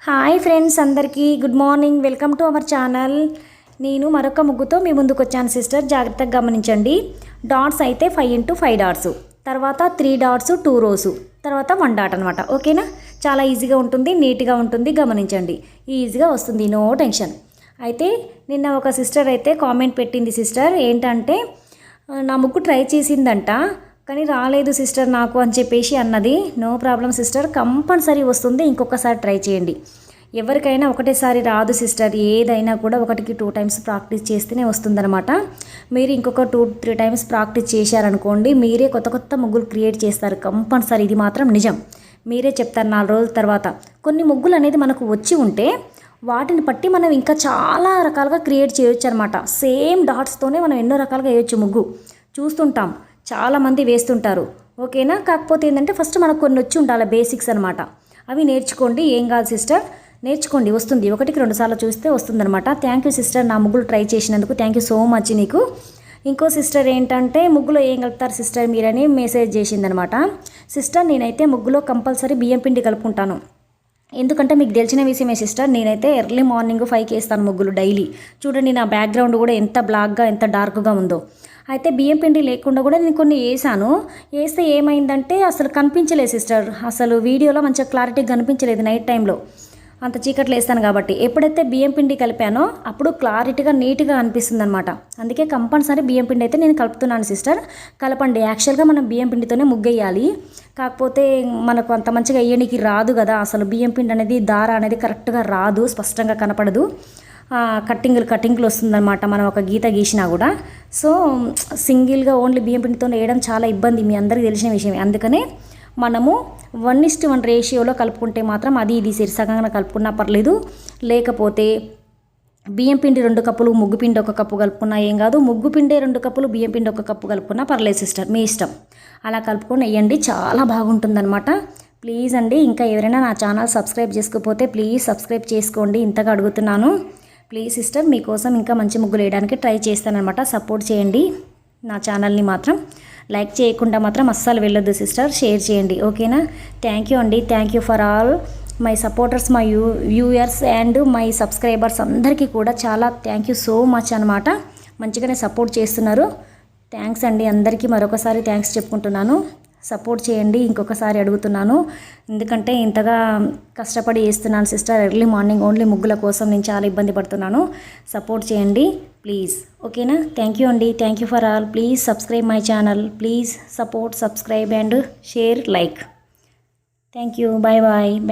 Hi friends, అందరికీ good morning. Welcome to our channel. నేను మరొక ముగ్గుతో మీ ముందుకు వచ్చాను సిస్టర్. జాగ్రత్తగా గమనించండి. డాట్స్ అయితే 5 into 5 డాట్స్, తర్వాత 3 డాట్స్ 2 రోస్, తర్వాత 1 డాట్ అనమాట. ఓకేనా? చాలా ఈజీగా ఉంటుంది, నీట్గా ఉంటుంది. గమనించండి, ఈజీగా వస్తుంది, నో టెన్షన్. అయితే నిన్న ఒక సిస్టర్ అయితే కామెంట్ పెట్టింది సిస్టర్. ఏంటంటే నా ముగ్గు ట్రై చేసిందంట, కానీ రాలేదు సిస్టర్ నాకు అని చెప్పేసి అన్నది. నో ప్రాబ్లం సిస్టర్, కంపల్సరీ వస్తుంది. ఇంకొకసారి ట్రై చేయండి. ఎవరికైనా ఒకటేసారి రాదు సిస్టర్. ఏదైనా కూడా 1-2 టైమ్స్ ప్రాక్టీస్ చేస్తేనే వస్తుందన్నమాట. మీరు ఇంకొక 2-3 టైమ్స్ ప్రాక్టీస్ చేశారనుకోండి, మీరే కొత్త కొత్త ముగ్గులు క్రియేట్ చేస్తారు కంపల్సరీ. ఇది మాత్రం నిజం. మీరే చెప్తారు 4 రోజుల తర్వాత. కొన్ని ముగ్గులు అనేది మనకు వచ్చి ఉంటే వాటిని బట్టి మనం ఇంకా చాలా రకాలుగా క్రియేట్ చేయొచ్చు అనమాట. సేమ్ డాట్స్తోనే మనం ఎన్నో రకాలుగా వేయొచ్చు ముగ్గు. చూస్తుంటాం, చాలామంది వేస్తుంటారు. ఓకేనా? కాకపోతే ఏంటంటే ఫస్ట్ మనకు కొన్ని వచ్చి ఉండాలి, బేసిక్స్ అనమాట. అవి నేర్చుకోండి, ఏం కాదు సిస్టర్, నేర్చుకోండి, వస్తుంది. 1-2 సార్లు చూస్తే వస్తుందన్నమాట. థ్యాంక్ యూ సిస్టర్, నా ముగ్గులు ట్రై చేసినందుకు థ్యాంక్ యూ సో మచ్ నీకు. ఇంకో సిస్టర్ ఏంటంటే ముగ్గులో ఏం కలుపుతారు సిస్టర్ మీరని మెసేజ్ చేసిందనమాట. సిస్టర్, నేనైతే ముగ్గులో కంపల్సరీ బియ్యం పిండి కలుపుకుంటాను. ఎందుకంటే మీకు తెలిసిన విషయమే సిస్టర్, నేనైతే ఎర్లీ మార్నింగ్ 5కి వేస్తాను ముగ్గులు డైలీ. చూడండి నా బ్యాక్గ్రౌండ్ కూడా ఎంత బ్లాక్గా, ఎంత డార్క్గా ఉందో. అయితే బియ్యం పిండి లేకుండా కూడా నేను కొన్ని వేసాను. వేస్తే ఏమైందంటే అసలు కనిపించలేదు సిస్టర్. అసలు వీడియోలో మంచిగా క్లారిటీగా కనిపించలేదు. నైట్ టైంలో అంత చీకట్లో వేస్తాను కాబట్టి. ఎప్పుడైతే బియ్యం పిండి కలిపానో అప్పుడు క్లారిటీగా నీట్గా అనిపిస్తుంది అనమాట. అందుకే కంపల్సరీ బియ్యం పిండి అయితే నేను కలుపుతున్నాను సిస్టర్. కలపండి. యాక్చువల్గా మనం బియ్యం పిండితోనే ముగ్గేయాలి. కాకపోతే మనకు అంత మంచిగా వేయడానికి రాదు కదా. అసలు బియ్యం పిండి అనేది దార అనేది కరెక్ట్గా రాదు, స్పష్టంగా కనపడదు. కటింగ్లు వస్తుందన్నమాట మనం ఒక గీత గీసినా కూడా. సో సింగిల్గా ఓన్లీ బియ్యం పిండితో వేయడం చాలా ఇబ్బంది, మీ అందరికీ తెలిసిన విషయమే. అందుకనే మనము 1:1 రేషియోలో కలుపుకుంటే మాత్రం అది ఇది సరిసగంగా కలుపుకున్నా పర్లేదు. లేకపోతే బియ్యం పిండి 2 కప్పులు, ముగ్గు పిండి 1 కప్పు కలుపుకున్నా ఏం కాదు. ముగ్గు పిండి 2 కప్పులు, బియ్యం పిండి 1 కప్పు కలుపుకున్నా పర్లేదు సిస్టర్, మీ ఇష్టం. అలా కలుపుకొని వేయండి, చాలా బాగుంటుందన్నమాట. ప్లీజ్ అండి, ఇంకా ఎవరైనా నా ఛానల్ సబ్స్క్రైబ్ చేసుకోకపోతే ప్లీజ్ సబ్స్క్రైబ్ చేసుకోండి, ఇంతగా అడుగుతున్నాను. ప్లీజ్ సిస్టర్, మీకోసం ఇంకా మంచి ముగ్గులు వేయడానికి ట్రై చేస్తానన్నమాట. సపోర్ట్ చేయండి నా ఛానల్ని. మాత్రం లైక్ చేయకుండా మాత్రం అస్సలు వెళ్ళొద్దు సిస్టర్, షేర్ చేయండి. ఓకేనా? థ్యాంక్ యూ అండి. Thank you for all my supporters, my viewers and my subscribers అందరికీ కూడా చాలా థ్యాంక్ యూ సో మచ్ అనమాట. మంచిగానే సపోర్ట్ చేస్తున్నారు. థ్యాంక్స్ అండి అందరికీ. మరొకసారి థ్యాంక్స్ చెప్పుకుంటున్నాను. సపోర్ట్ చేయండి, ఇంకొకసారి అడుగుతున్నాను. ఎందుకంటే ఇంతగా కష్టపడి వేస్తున్నాను సిస్టర్. ఎర్లీ మార్నింగ్ ఓన్లీ ముగ్గుల కోసం నేను చాలా ఇబ్బంది పడుతున్నాను. సపోర్ట్ చేయండి ప్లీజ్. ఓకేనా? థ్యాంక్ యూ అండి. Thank you for all. Please subscribe my channel. Please support, subscribe and share, like. Thank you. Bye bye.